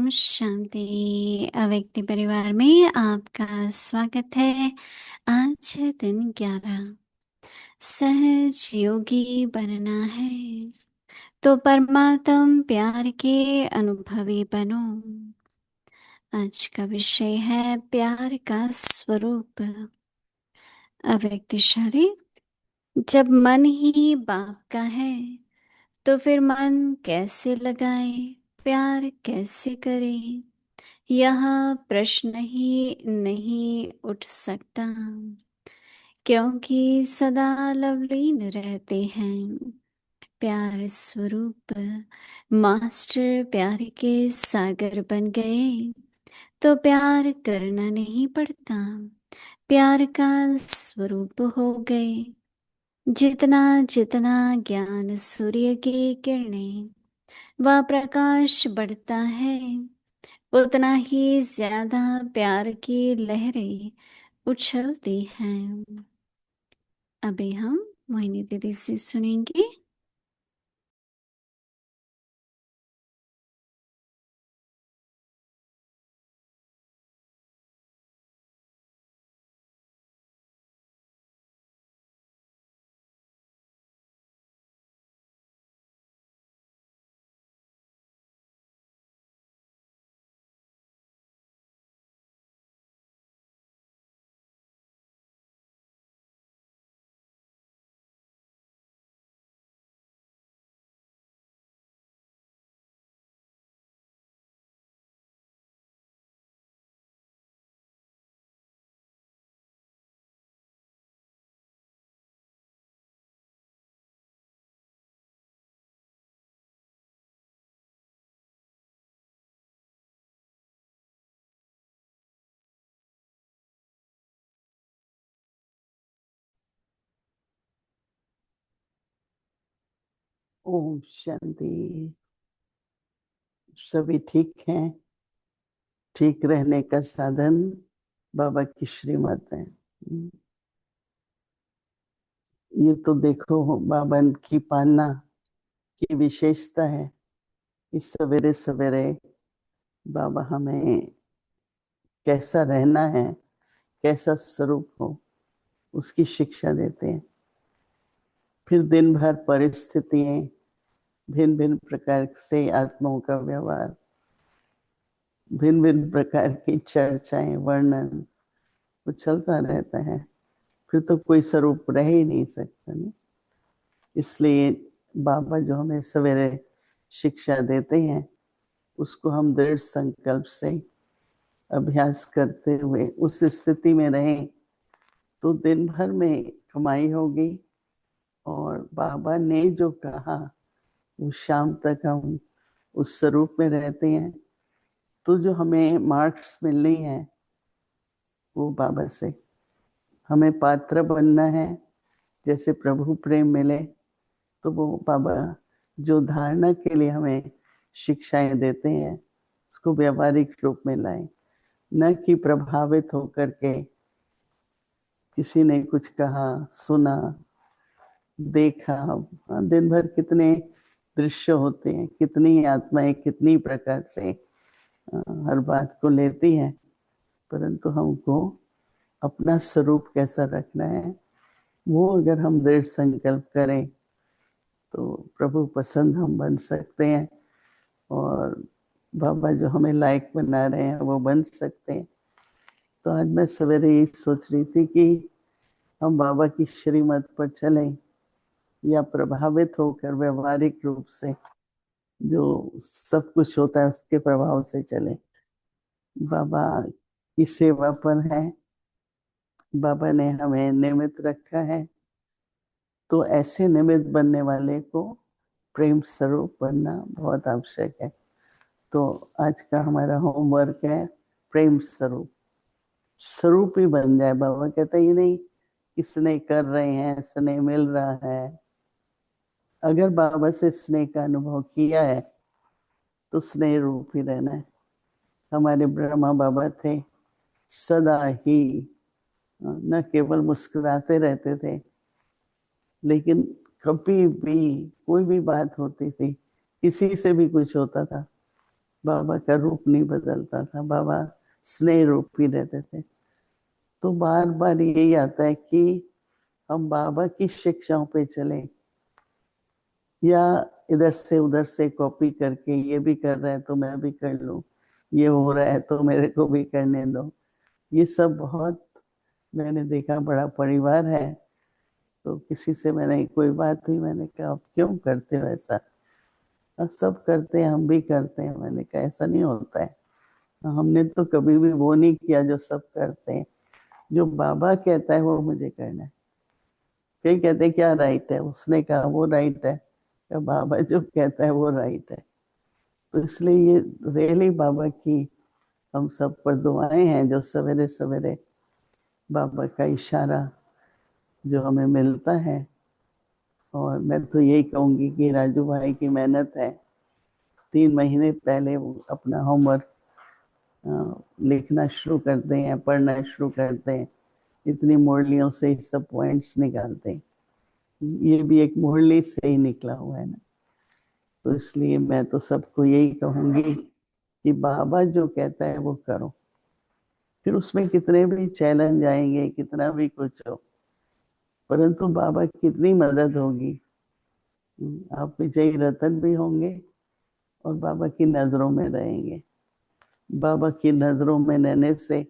शांति। अव्यक्ति परिवार में आपका स्वागत है। आज है दिन 11। सहज योगी बनना है तो परमात्म प्यार के अनुभवी बनो। आज का विषय है प्यार का स्वरूप। अव्यक्त शरीर। जब मन ही बाप का है तो फिर मन कैसे लगाए, प्यार कैसे करे, यह प्रश्न ही नहीं उठ सकता, क्योंकि सदा लवलीन रहते हैं प्यार स्वरूप। मास्टर प्यार के सागर बन गए तो प्यार करना नहीं पड़ता, प्यार का स्वरूप हो गए। जितना जितना ज्ञान सूर्य की किरणें व प्रकाश बढ़ता है, उतना ही ज्यादा प्यार की लहरें उछलती हैं। अभी हम मोहिनी दीदी से सुनेंगे। ओम शांति। सभी ठीक हैं। ठीक रहने का साधन बाबा की श्रीमत है। ये तो देखो बाबा की पालना की विशेषता है कि सवेरे सवेरे बाबा हमें कैसा रहना है, कैसा स्वरूप हो, उसकी शिक्षा देते हैं। फिर दिन भर परिस्थितियां, भिन्न भिन्न प्रकार से आत्माओं का व्यवहार, भिन्न भिन्न प्रकार की चर्चाएं, वर्णन, वो चलता रहता है। फिर तो कोई स्वरूप रह ही नहीं सकता नहीं। इसलिए बाबा जो हमें सवेरे शिक्षा देते हैं, उसको हम दृढ़ संकल्प से अभ्यास करते हुए उस स्थिति में रहें तो दिन भर में कमाई होगी। और बाबा ने जो कहा वो शाम तक हम उस स्वरूप में रहते हैं, तो जो हमें मार्क्स मिलनी है वो बाबा से। हमें पात्र बनना है, जैसे प्रभु प्रेम मिले, तो वो बाबा जो धारणा के लिए हमें शिक्षाएं देते हैं उसको व्यावहारिक रूप में लाएं, न कि प्रभावित होकर के किसी ने कुछ कहा, सुना, देखा। दिन भर कितने दृश्य होते हैं, कितनी आत्माएं कितनी प्रकार से हर बात को लेती हैं, परंतु हमको अपना स्वरूप कैसा रखना है वो अगर हम दृढ़ संकल्प करें तो प्रभु पसंद हम बन सकते हैं। और बाबा जो हमें लायक बना रहे हैं वो बन सकते हैं। तो आज मैं सवेरे ये सोच रही थी कि हम बाबा की श्रीमत पर चलें या प्रभावित होकर व्यवहारिक रूप से जो सब कुछ होता है उसके प्रभाव से चलें। बाबा की सेवा पर है, बाबा ने हमें निमित्त रखा है, तो ऐसे निमित्त बनने वाले को प्रेम स्वरूप बनना बहुत आवश्यक है। तो आज का हमारा होमवर्क है प्रेम स्वरूप। स्वरूप ही बन जाए। बाबा कहते ही नहीं कि स्नेह कर रहे हैं, स्नेह मिल रहा है। अगर बाबा से स्नेह का अनुभव किया है तो स्नेह रूप ही रहना है। हमारे ब्रह्मा बाबा थे, सदा ही न केवल मुस्कुराते रहते थे, लेकिन कभी भी कोई भी बात होती थी, किसी से भी कुछ होता था बाबा का रूप नहीं बदलता था, बाबा स्नेह रूप ही रहते थे। तो बार बार यही आता है कि हम बाबा की शिक्षाओं पे चलें, या इधर से उधर से कॉपी करके ये भी कर रहा है तो मैं भी कर लूं, ये हो रहा है तो मेरे को भी करने दो। ये सब बहुत मैंने देखा, बड़ा परिवार है तो किसी से मैंने कोई बात हुई, मैंने कहा आप क्यों करते हो ऐसा? सब करते हैं, हम भी करते हैं। मैंने कहा ऐसा नहीं होता है, हमने तो कभी भी वो नहीं किया जो सब करते हैं। जो बाबा कहता है वो मुझे करना है। कई कहते हैं क्या राइट है, उसने कहा वो राइट है, या बाबा जो कहता है वो राइट है। तो इसलिए ये रियली बाबा की हम सब पर दुआएं हैं, जो सवेरे सवेरे बाबा का इशारा जो हमें मिलता है। और मैं तो यही कहूंगी कि राजू भाई की मेहनत है। 3 महीने पहले वो अपना होमवर्क लिखना शुरू करते हैं, पढ़ना शुरू करते हैं, इतनी मुरलियों से सब पॉइंट्स निकालते हैं। ये भी एक मुरली से ही निकला हुआ है ना। तो इसलिए मैं तो सबको यही कहूंगी कि बाबा जो कहता है वो करो। फिर उसमें कितने भी चैलेंज आएंगे, कितना भी कुछ हो, परंतु बाबा की कितनी मदद होगी। आप विजयी रतन भी होंगे और बाबा की नजरों में रहेंगे। बाबा की नजरों में रहने से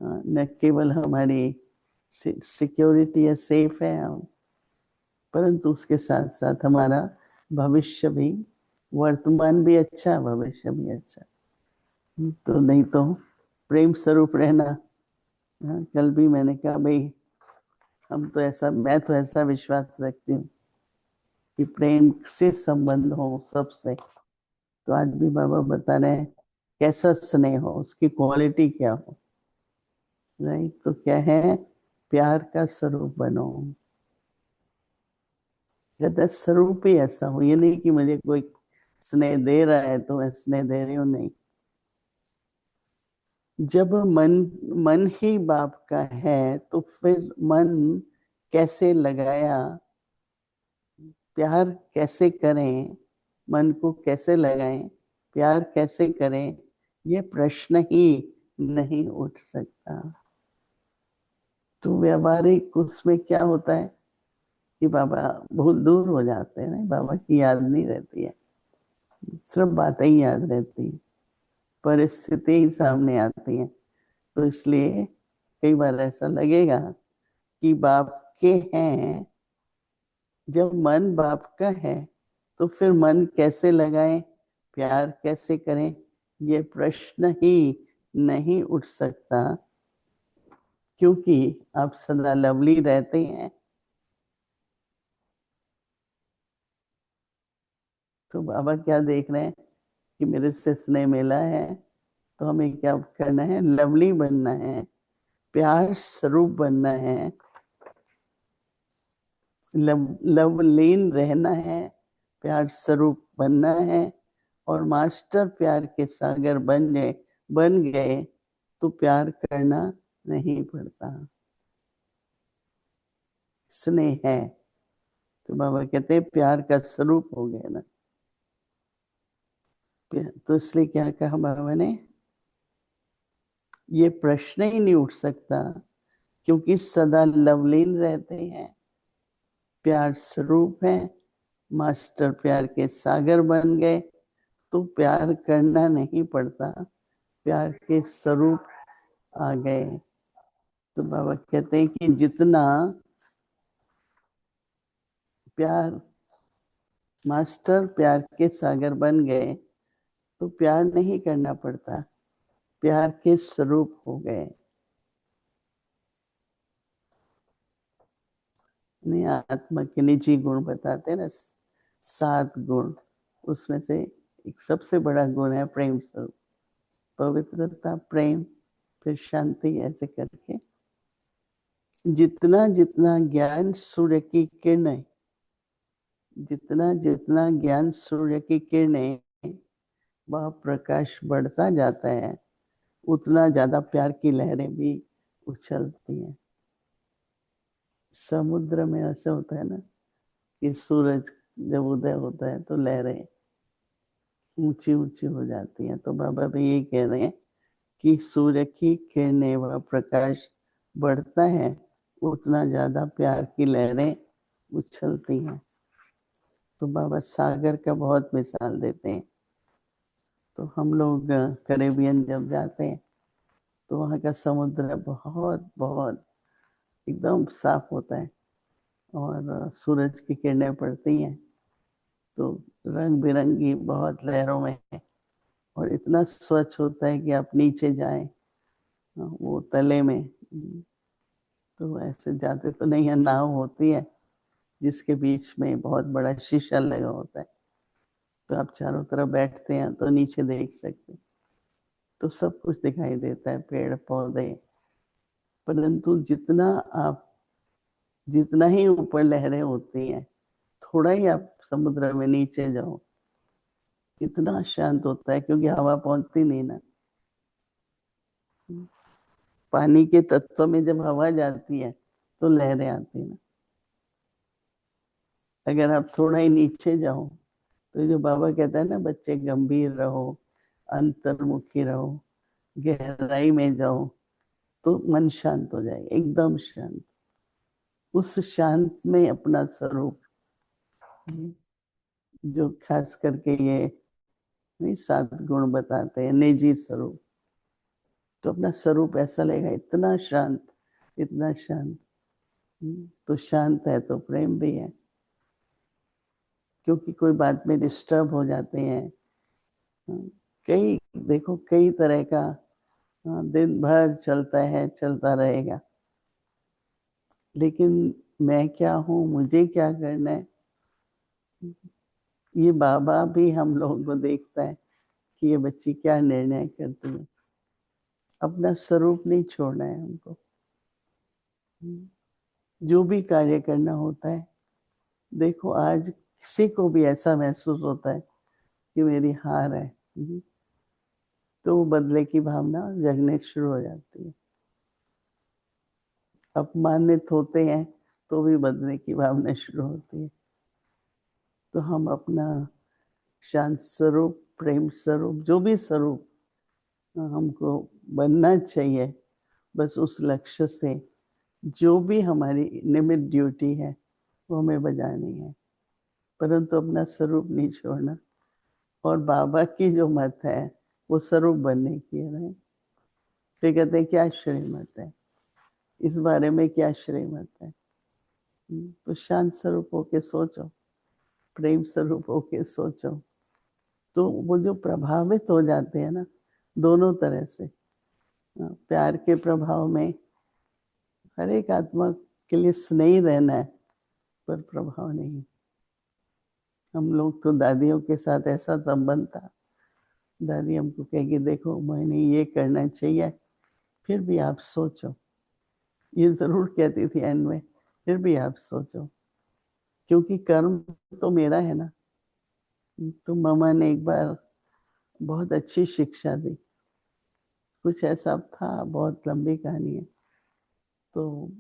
न केवल हमारी सिक्योरिटी है, सेफ है हम, परंतु उसके साथ साथ हमारा भविष्य भी, वर्तमान भी अच्छा, भविष्य भी अच्छा। तो नहीं तो प्रेम स्वरूप रहना। कल भी मैंने कहा भाई, हम तो ऐसा, मैं तो ऐसा विश्वास रखती हूँ कि प्रेम से संबंध हो सबसे। तो आज भी बाबा बता रहे हैं कैसा स्नेह हो, उसकी क्वालिटी क्या हो। राइट, तो क्या है, प्यार का स्वरूप बनो। कहता है स्वरूप ही ऐसा हो, ये नहीं कि मुझे कोई स्नेह दे रहा है तो मैं स्नेह दे रही हूँ, नहीं। जब मन मन ही बाप का है तो फिर मन कैसे लगाया, प्यार कैसे करें, मन को कैसे लगाएं, प्यार कैसे करें, ये प्रश्न ही नहीं उठ सकता। तो व्यवहारिक उसमें क्या होता है कि बाबा बहुत दूर हो जाते हैं ना, बाबा की याद नहीं रहती है, सिर्फ बातें ही याद रहती है, परिस्थिति ही सामने आती है। तो इसलिए कई बार ऐसा लगेगा कि बाप के हैं। जब मन बाप का है तो फिर मन कैसे लगाएं, प्यार कैसे करें, ये प्रश्न ही नहीं उठ सकता, क्योंकि आप सदा लवली रहते हैं। तो बाबा क्या देख रहे हैं कि मेरे से स्नेह मिला है, तो हमें क्या करना है, लवली बनना है, प्यार स्वरूप बनना है, लवलीन रहना है, प्यार स्वरूप बनना है। और मास्टर प्यार के सागर बन गए तो प्यार करना नहीं पड़ता, स्नेह है। तो बाबा कहते हैं प्यार का स्वरूप हो गए ना। तो इसलिए क्या कहा बाबा ने, ये प्रश्न ही नहीं उठ सकता, क्योंकि सदा लवलीन रहते हैं, प्यार स्वरूप है, मास्टर प्यार के सागर बन गए तो प्यार करना नहीं पड़ता, प्यार के स्वरूप आ गए। तो बाबा कहते हैं कि जितना प्यार, मास्टर प्यार के सागर बन गए तो प्यार नहीं करना पड़ता, प्यार के स्वरूप हो गए। नहीं, आत्मा के निजी गुण बताते हैं ना, 7 गुण, उसमें से एक सबसे बड़ा गुण है प्रेम स्वरूप, पवित्रता, प्रेम, फिर शांति, ऐसे करके जितना जितना ज्ञान सूर्य की किरणें, जितना जितना ज्ञान सूर्य की किरणें वह प्रकाश बढ़ता जाता है, उतना ज्यादा प्यार की लहरें भी उछलती हैं। समुद्र में ऐसा होता है ना कि सूरज जब उदय होता है तो लहरें, ऊंची ऊंची हो जाती हैं। तो बाबा भी यही कह रहे हैं कि सूर्य की किरणें व प्रकाश बढ़ता है, उतना ज्यादा प्यार की लहरें उछलती हैं। तो बाबा सागर का बहुत मिसाल देते हैं। तो हम लोग कैरेबियन जब जाते हैं तो वहाँ का समुद्र बहुत बहुत एकदम साफ होता है, और सूरज की किरणें पड़ती हैं तो रंग बिरंगी बहुत लहरों में है, और इतना स्वच्छ होता है कि आप नीचे जाएं वो तले में। तो ऐसे जाते तो नहीं है, नाव होती है जिसके बीच में बहुत बड़ा शीशा लगा होता है, तो आप चारों तरफ बैठते हैं तो नीचे देख सकते हैं। तो सब कुछ दिखाई देता है, पेड़ पौधे। परंतु जितना ही ऊपर लहरें होती हैं, थोड़ा ही आप समुद्र में नीचे जाओ, इतना शांत होता है, क्योंकि हवा पहुंचती नहीं ना। पानी के तत्व में जब हवा जाती है तो लहरें आती हैं ना। अगर आप थोड़ा ही नीचे जाओ तो जो बाबा कहता है ना, बच्चे गंभीर रहो, अंतर्मुखी रहो, गहराई में जाओ, तो मन शांत हो जाए, एकदम शांत। उस शांत में अपना स्वरूप, जो खास करके ये नहीं 7 गुण बताते हैं निजी स्वरूप, तो अपना स्वरूप ऐसा लगेगा इतना शांत, इतना शांत। तो शांत है तो प्रेम भी है, क्योंकि कोई बात में डिस्टर्ब हो जाते हैं। कई देखो कई तरह का दिन भर चलता है, चलता रहेगा, लेकिन मैं क्या हूँ, मुझे क्या करना है, ये बाबा भी हम लोगों को देखता है कि ये बच्ची क्या निर्णय करती है। अपना स्वरूप नहीं छोड़ना है हमको। जो भी कार्य करना होता है, देखो आज किसी को भी ऐसा महसूस होता है कि मेरी हार है, तो वो बदले की भावना जगने शुरू हो जाती है। अपमानित होते हैं तो भी बदले की भावना शुरू होती है। तो हम अपना शांत स्वरूप, प्रेम स्वरूप, जो भी स्वरूप हमको बनना चाहिए, बस उस लक्ष्य से जो भी हमारी नियमित ड्यूटी है वो हमें बजानी है, परंतु अपना स्वरूप नहीं छोड़ना। और बाबा की जो मत है वो स्वरूप बनने की है। फिर कहते हैं क्या श्रीमत है, इस बारे में क्या श्रीमत है। तो शांत स्वरूप होके सोचो, प्रेम स्वरूप होके सोचो, तो वो जो प्रभावित हो जाते हैं ना, दोनों तरह से। प्यार के प्रभाव में हर एक आत्मा के लिए स्नेही रहना है, पर प्रभाव नहीं। हम लोग तो दादियों के साथ ऐसा संबंध था, दादी हमको कहेगी देखो मैंने ये करना चाहिए, फिर भी आप सोचो। ये जरूर कहती थी एंड में, फिर भी आप सोचो, क्योंकि कर्म तो मेरा है ना। तो मामा ने एक बार बहुत अच्छी शिक्षा दी। कुछ ऐसा था, बहुत लंबी कहानी है। तो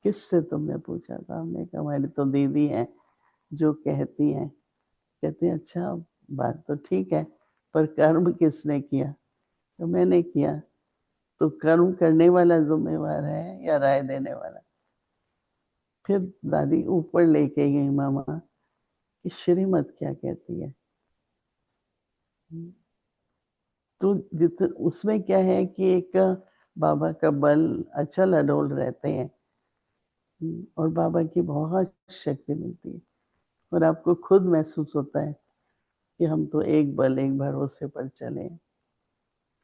किससे तुमने पूछा था? हमने कहा हमारी तो दीदी है जो कहती हैं। कहते हैं अच्छा बात तो ठीक है, पर कर्म किसने किया? तो मैंने किया। तो कर्म करने वाला जिम्मेवार है या राय देने वाला? फिर दादी ऊपर लेके गई मामा कि श्रीमत क्या कहती है। तो जित उसमें क्या है कि एक बाबा का बल अचल अडोल रहते हैं, और बाबा की बहुत शक्ति मिलती है, और आपको खुद महसूस होता है कि हम तो एक बल एक भरोसे पर चले,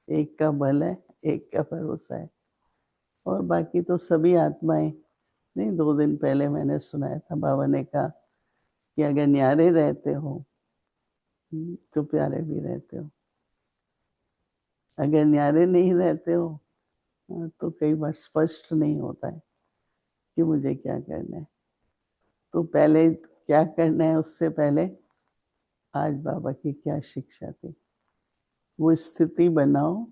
एक का बल है, एक का भरोसा है, और बाकी तो सभी आत्माएं। नहीं 2 दिन पहले मैंने सुनाया था, बाबा ने कहा कि अगर न्यारे रहते हो तो प्यारे भी रहते हो, अगर न्यारे नहीं रहते हो तो कई बार स्पष्ट नहीं होता है कि मुझे क्या करना है। तो पहले क्या करना है उससे पहले आज बाबा की क्या शिक्षा थी, वो स्थिति बनाओ,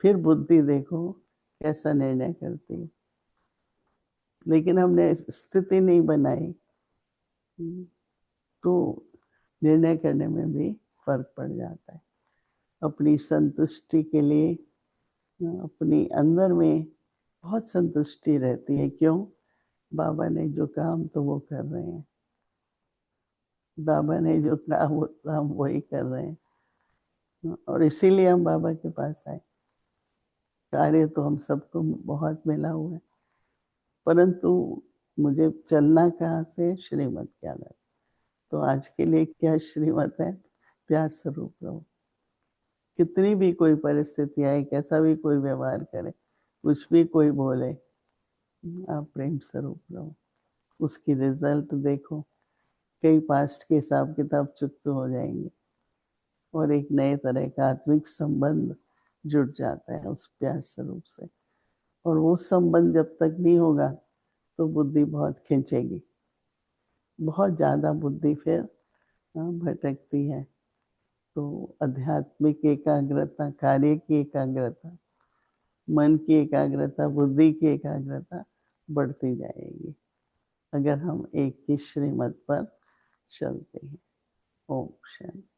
फिर बुद्धि देखो कैसा निर्णय करती है। लेकिन हमने स्थिति नहीं बनाई, तो निर्णय करने में भी फर्क पड़ जाता है। अपनी संतुष्टि के लिए अपनी अंदर में बहुत संतुष्टि रहती है। क्यों? बाबा ने जो काम तो वो कर रहे हैं, बाबा ने जो कहा वो हम वही कर रहे हैं, और इसीलिए हम बाबा के पास आए। कार्य तो हम सबको बहुत मिला हुआ है, परंतु मुझे चलना कहाँ से? श्रीमत के आधार। तो आज के लिए क्या श्रीमत है? प्यार स्वरूप रहो। कितनी भी कोई परिस्थिति आए, कैसा भी कोई व्यवहार करे, कुछ भी कोई बोले, आप प्रेम स्वरूप रहो। उसकी रिजल्ट देखो, कई पास्ट के हिसाब किताब चुकते हो जाएंगे और एक नए तरह का आत्मिक संबंध जुड़ जाता है उस प्यार स्वरूप से। और वो संबंध जब तक नहीं होगा तो बुद्धि बहुत खींचेगी, बहुत ज्यादा बुद्धि फिर भटकती है। तो आध्यात्मिक एकाग्रता, कार्य की एकाग्रता, मन की एकाग्रता, बुद्धि की एकाग्रता बढ़ती जाएगी अगर हम एक ही श्रीमत पर चलते हैं। ओम शांति।